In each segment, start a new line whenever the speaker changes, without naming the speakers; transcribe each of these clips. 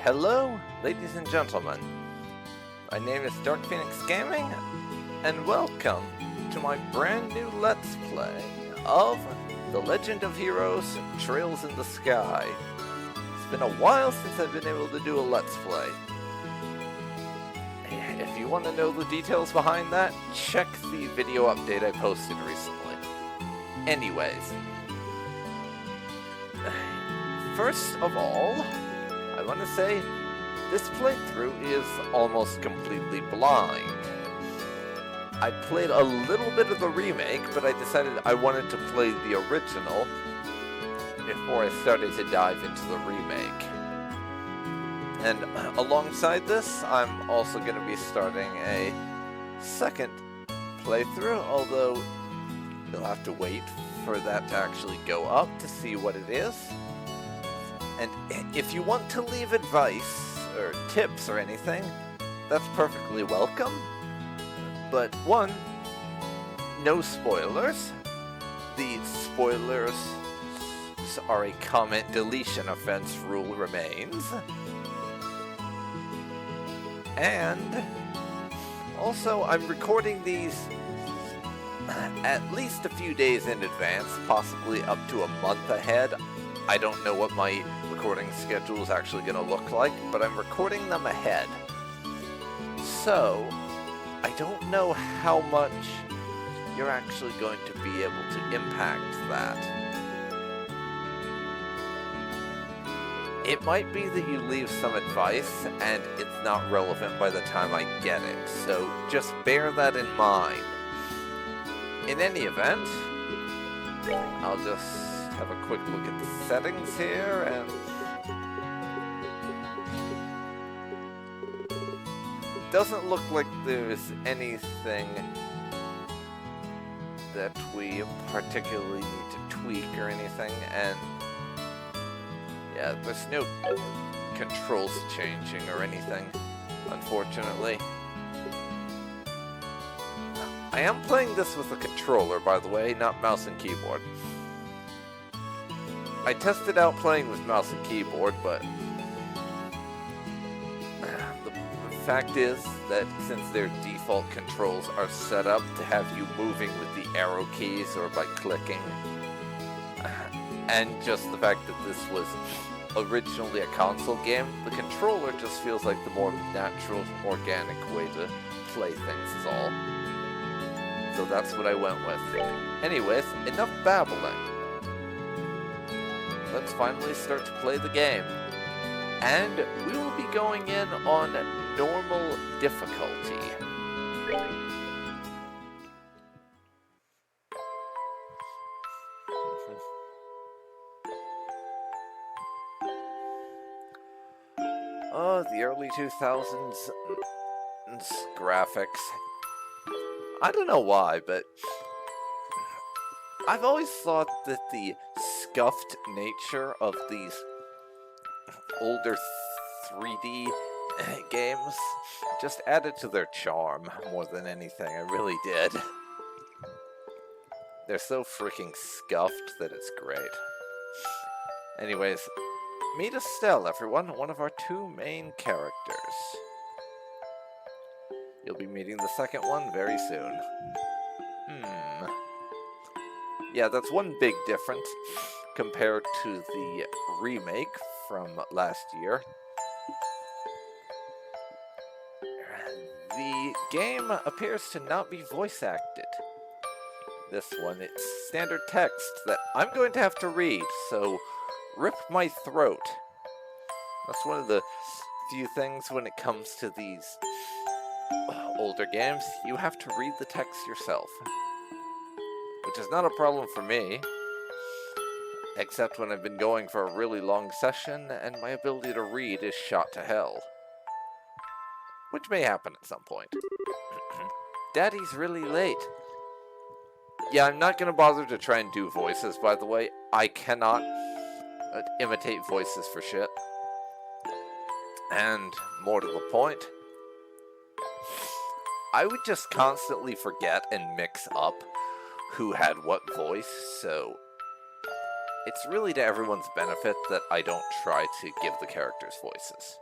Hello, ladies and gentlemen. My name is Dark Phoenix Gaming, and welcome to my brand new Let's Play of The Legend of Heroes Trails in the Sky. It's been a while since I've been able to do a Let's Play. If you want to know the details behind that, check the video update I posted recently. Anyways, first of all, I want to say this playthrough is almost completely blind. I played a little bit of the remake, but I decided I wanted to play the original before I started to dive into the remake. And alongside this, I'm also going to be starting a second playthrough, although you'll have to wait for that to actually go up to see what it is. And if you want to leave advice or tips or anything, that's perfectly welcome. But one, no spoilers. The spoilers are a comment deletion offense rule remains. And also, I'm recording these at least a few days in advance, possibly up to a month ahead. I don't know what my recording schedule is actually going to look like, but I'm recording them ahead. So, I don't know how much you're actually going to be able to impact that. It might be that you leave some advice and it's not relevant by the time I get it, so just bear that in mind. In any event, I'll just have a quick look at the settings here, and doesn't look like there's anything that we particularly need to tweak or anything, and yeah, there's no controls changing or anything, unfortunately. I am playing this with a controller, by the way, not mouse and keyboard. I tested out playing with mouse and keyboard, but the fact is that since their default controls are set up to have you moving with the arrow keys or by clicking, and just the fact that this was originally a console game, the controller just feels like the more natural, organic way to play things is all. So that's what I went with. Anyways, enough babbling. Let's finally start to play the game. And we will be going in on normal difficulty. Oh, the early 2000s graphics. I don't know why, but I've always thought that the scuffed nature of these older 3D games just added to their charm more than anything. I really did. They're so freaking scuffed that it's great. Anyways, meet Estelle, everyone, one of our two main characters. You'll be meeting the second one very soon. Yeah, that's one big difference compared to the remake from last year. The game appears to not be voice acted. This one, it's standard text that I'm going to have to read, so rip my throat. That's one of the few things when it comes to these older games, you have to read the text yourself. Which is not a problem for me, except when I've been going for a really long session and my ability to read is shot to hell. Which may happen at some point. Daddy's really late. Yeah, I'm not going to bother to try and do voices, by the way. I cannot imitate voices for shit. And more to the point, I would just constantly forget and mix up who had what voice, so it's really to everyone's benefit that I don't try to give the characters voices.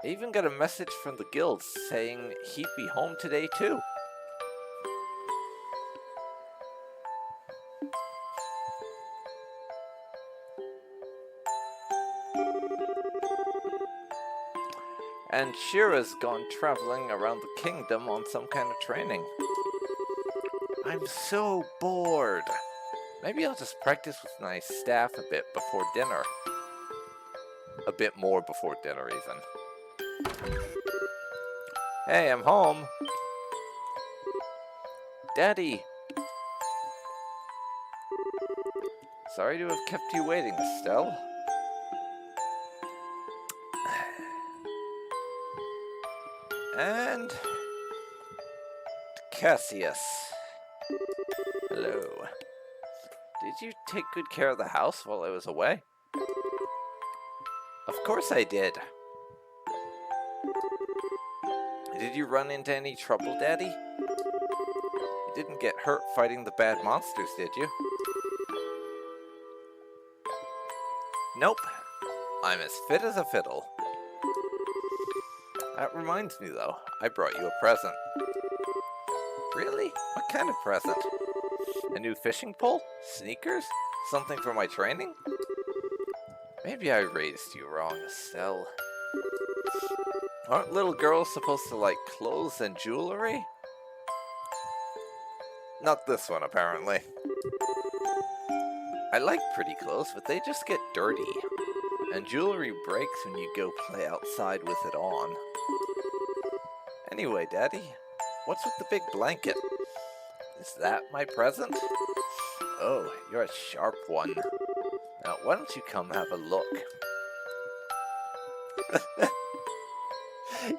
I even got a message from the guild saying he'd be home today too. And Shira's gone traveling around the kingdom on some kind of training. I'm so bored. Maybe I'll just practice with my staff a bit before dinner. A bit more before dinner, even. Hey, I'm home. Daddy. Sorry to have kept you waiting, Estelle. And Cassius. Hello. Did you take good care of the house while I was away? Of course I did. Did you run into any trouble, Daddy? You didn't get hurt fighting the bad monsters, did you? Nope. I'm as fit as a fiddle. That reminds me, though, I brought you a present. Really? What kind of present? A new fishing pole? Sneakers? Something for my training? Maybe I raised you wrong, Estelle. Aren't little girls supposed to like clothes and jewelry? Not this one, apparently. I like pretty clothes, but they just get dirty. And jewelry breaks when you go play outside with it on. Anyway, Daddy, what's with the big blanket? Is that my present? Oh, you're a sharp one. Now, why don't you come have a look?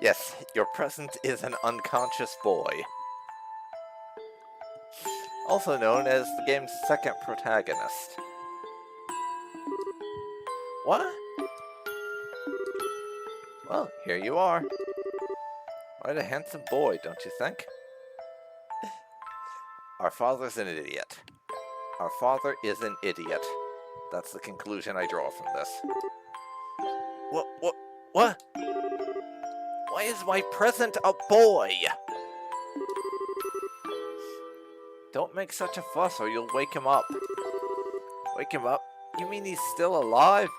Yes, your present is an unconscious boy. Also known as the game's second protagonist. What? Well, here you are. Quite a handsome boy, don't you think? Our father's an idiot. Our father is an idiot. That's the conclusion I draw from this. What? Why is my present a boy? Don't make such a fuss or you'll wake him up. Wake him up? You mean he's still alive?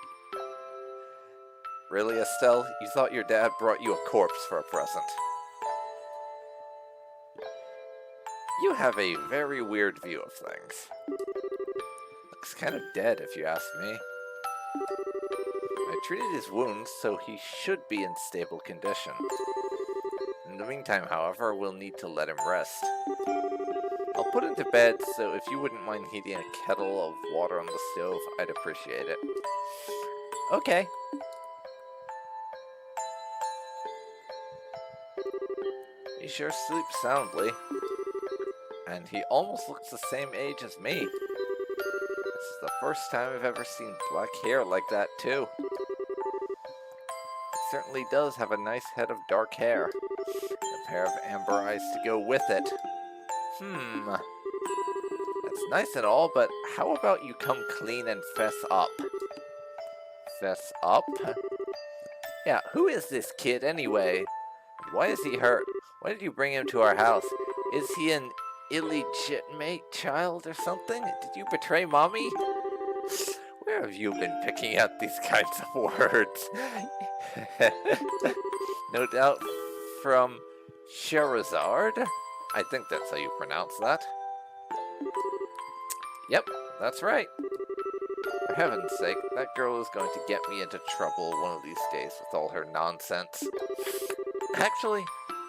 Really, Estelle? You thought your dad brought you a corpse for a present? You have a very weird view of things. Looks kind of dead, if you ask me. I treated his wounds, so he should be in stable condition. In the meantime, however, we'll need to let him rest. I'll put him to bed, so if you wouldn't mind heating a kettle of water on the stove, I'd appreciate it. Okay. He sure sleeps soundly. And he almost looks the same age as me. This is the first time I've ever seen black hair like that, too. It certainly does have a nice head of dark hair. And a pair of amber eyes to go with it. That's nice and all, but how about you come clean and fess up? Fess up? Yeah, who is this kid anyway? Why is he hurt? Why did you bring him to our house? Is he an illegitimate child or something? Did you betray mommy? Where have you been picking out these kinds of words? No doubt from Sherazard? I think that's how you pronounce that. Yep, that's right. For heaven's sake, that girl is going to get me into trouble one of these days with all her nonsense. Actually,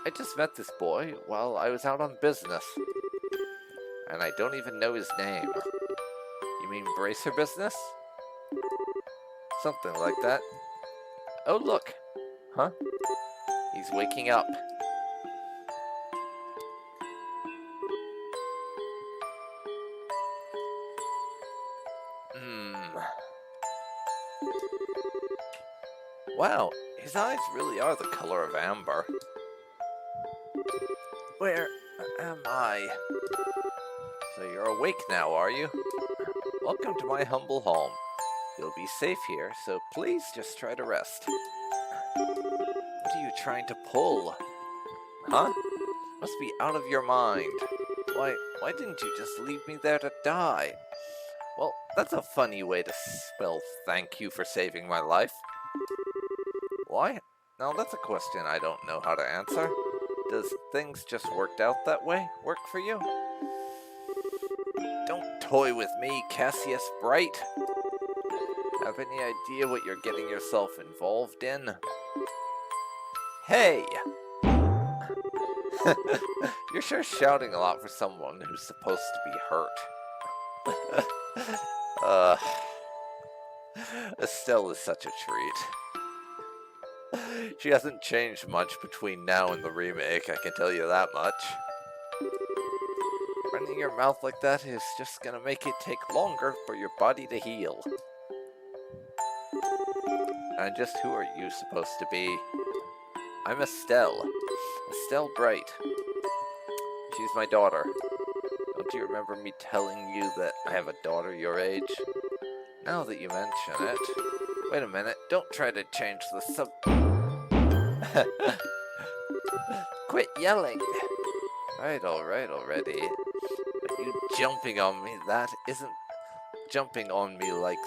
I just met this boy while I was out on business. And I don't even know his name. You mean Bracer Business? Something like that. Oh, look. Huh? He's waking up. Wow, his eyes really are the color of amber. Where am I? So you're awake now, are you? Welcome to my humble home. You'll be safe here, so please just try to rest. What are you trying to pull? Huh? Must be out of your mind. Why didn't you just leave me there to die? Well, that's a funny way to spell thank you for saving my life. Why? Now that's a question I don't know how to answer. Does things just worked out that way work for you? Don't toy with me, Cassius Bright. Have any idea what you're getting yourself involved in? Hey! You're sure shouting a lot for someone who's supposed to be hurt. Estelle is such a treat. She hasn't changed much between now and the remake, I can tell you that much. Running your mouth like that is just gonna make it take longer for your body to heal. And just who are you supposed to be? I'm Estelle. Estelle Bright. She's my daughter. Don't you remember me telling you that I have a daughter your age? Now that you mention it... Wait a minute, don't try to change the sub... Quit yelling! Right, already. But you jumping on me like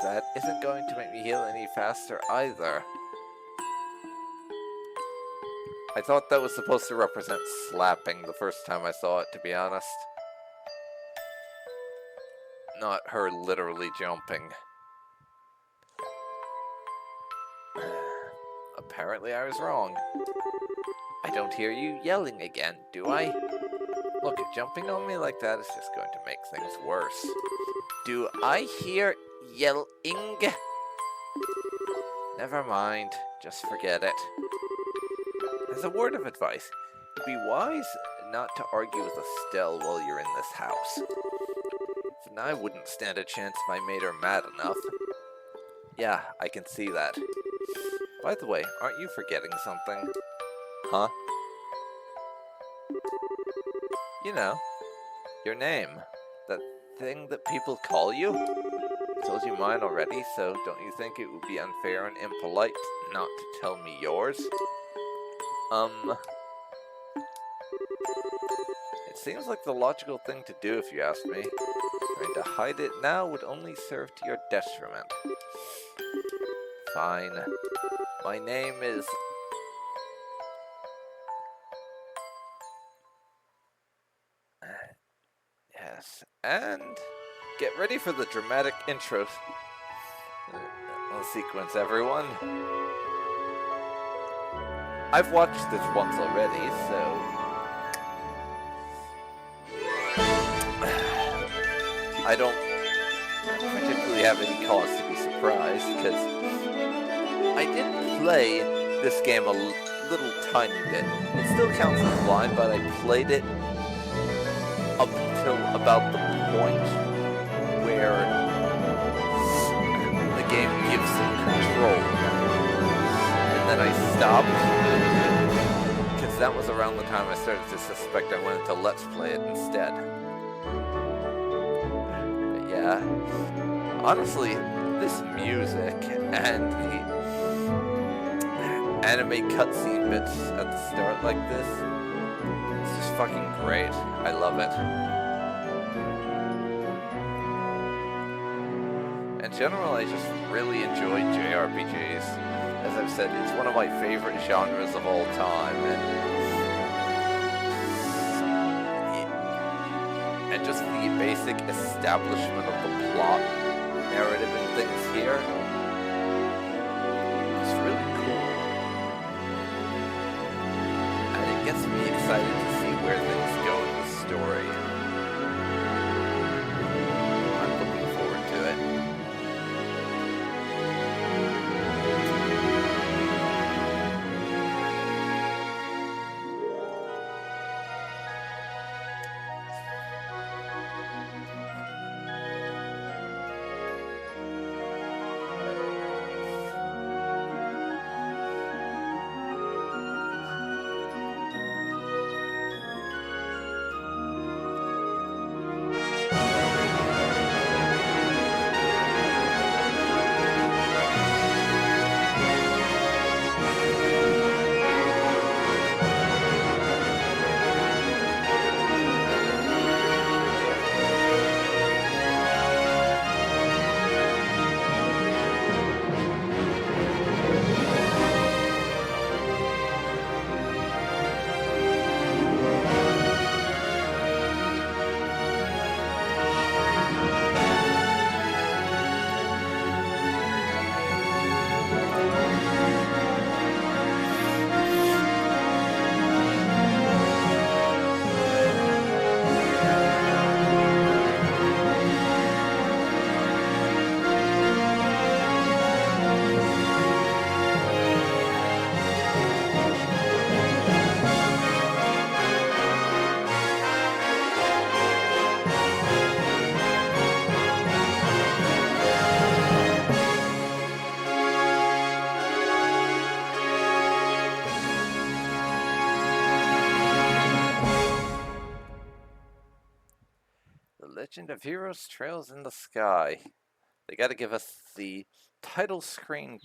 that isn't going to make me heal any faster either. I thought that was supposed to represent slapping the first time I saw it, to be honest. Not her literally jumping. Apparently I was wrong. I don't hear you yelling again, do I? Look, jumping on me like that is just going to make things worse. Do I hear yelling? Never mind, just forget it. As a word of advice, it'd be wise not to argue with Estelle while you're in this house. And I wouldn't stand a chance if I made her mad enough. Yeah, I can see that. By the way, aren't you forgetting something? Huh? You know, your name. That thing that people call you? I told you mine already, so don't you think it would be unfair and impolite not to tell me yours? It seems like the logical thing to do if you ask me. Trying to hide it now would only serve to your detriment. Fine. My name is... Yes, and get ready for the dramatic intro sequence, everyone. I've watched this once already, so... I don't particularly have any cause to be surprised, because I did play this game a little tiny bit. It still counts as blind, but I played it up until about the point where the game gives some control. And then I stopped, because that was around the time I started to suspect I wanted to Let's Play it instead. But yeah, honestly, this music and the anime cutscene bits at the start like this, it's just fucking great. I love it. In general, I just really enjoy JRPGs. As I've said, it's one of my favorite genres of all time, and just the basic establishment of the plot, narrative, and things here is really cool. And it gets me excited to see where things go in the story. I'm looking forward to it. Legend of Heroes Trails in the Sky. They gotta give us the title screen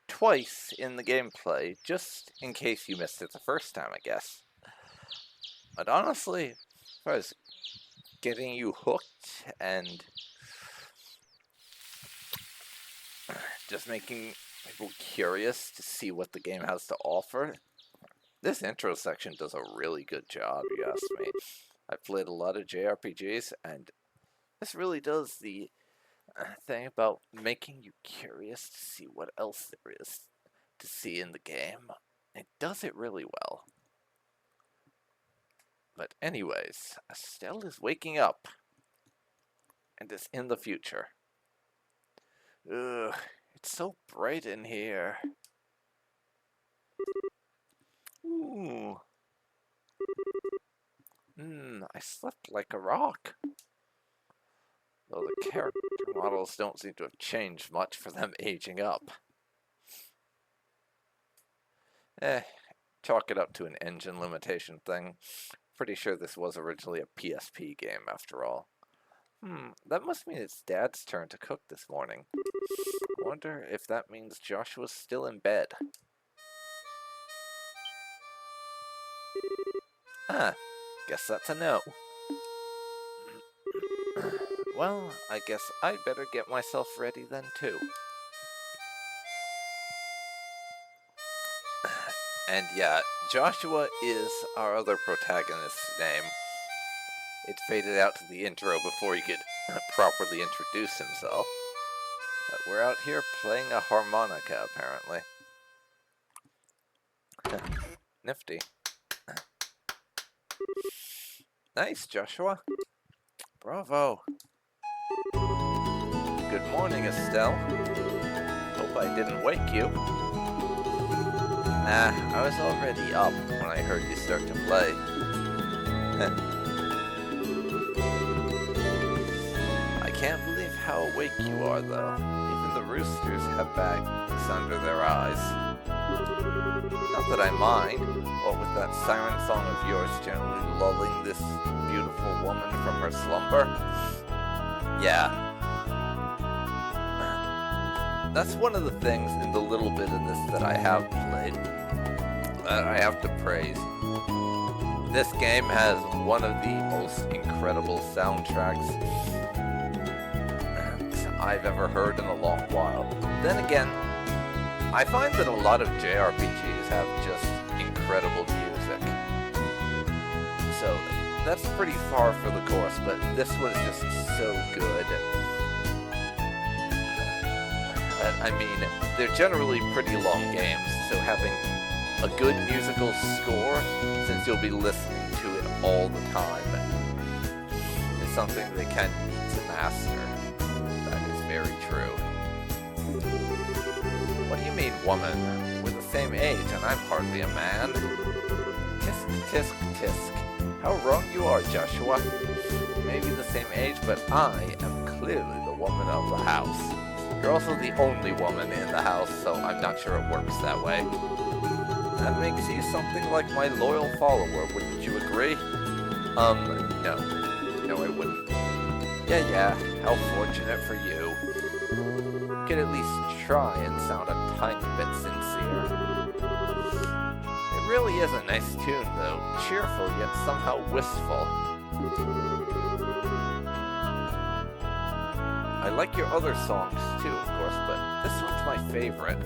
twice in the gameplay, just in case you missed it the first time, I guess. But honestly, as far as getting you hooked and just making people curious to see what the game has to offer, this intro section does a really good job, you ask me. I've played a lot of JRPGs, and this really does the thing about making you curious to see what else there is to see in the game. It does it really well. But anyways, Estelle is waking up and is in the future. Ugh, it's so bright in here. Ooh. I slept like a rock. Though the character models don't seem to have changed much for them aging up. Chalk it up to an engine limitation thing. Pretty sure this was originally a PSP game after all. That must mean it's Dad's turn to cook this morning. I wonder if that means Joshua's still in bed. Guess that's a no. Well, I guess I'd better get myself ready then too. And yeah, Joshua is our other protagonist's name. It faded out to the intro before he could properly introduce himself. But we're out here playing a harmonica, apparently. Nifty. Nice, Joshua. Bravo. Good morning, Estelle. Hope I didn't wake you. Nah, I was already up when I heard you start to play. I can't believe how awake you are, though. Even the roosters have bags under their eyes. Not that I mind, what with that siren song of yours gently lulling this beautiful woman from her slumber. Yeah. That's one of the things in the little bit of this that I have played that I have to praise. This game has one of the most incredible soundtracks I've ever heard in a long while. Then again, I find that a lot of JRPGs have just incredible music. So that's pretty far for the course, but this was just so good. I mean, they're generally pretty long games, so having a good musical score, since you'll be listening to it all the time, is something they kind of need to master. That is very true. What do you mean, woman? We're the same age, and I'm hardly a man. Tisk, tisk, tisk. How wrong you are, Joshua. Maybe the same age, but I am clearly the woman of the house. You're also the only woman in the house, so I'm not sure it works that way. That makes you something like my loyal follower, wouldn't you agree? No. No, I wouldn't. Yeah, how fortunate for you. You could at least try and sound a tiny bit sincere. It really is a nice tune, though. Cheerful, yet somehow wistful. I like your other songs too, of course, but this one's my favorite.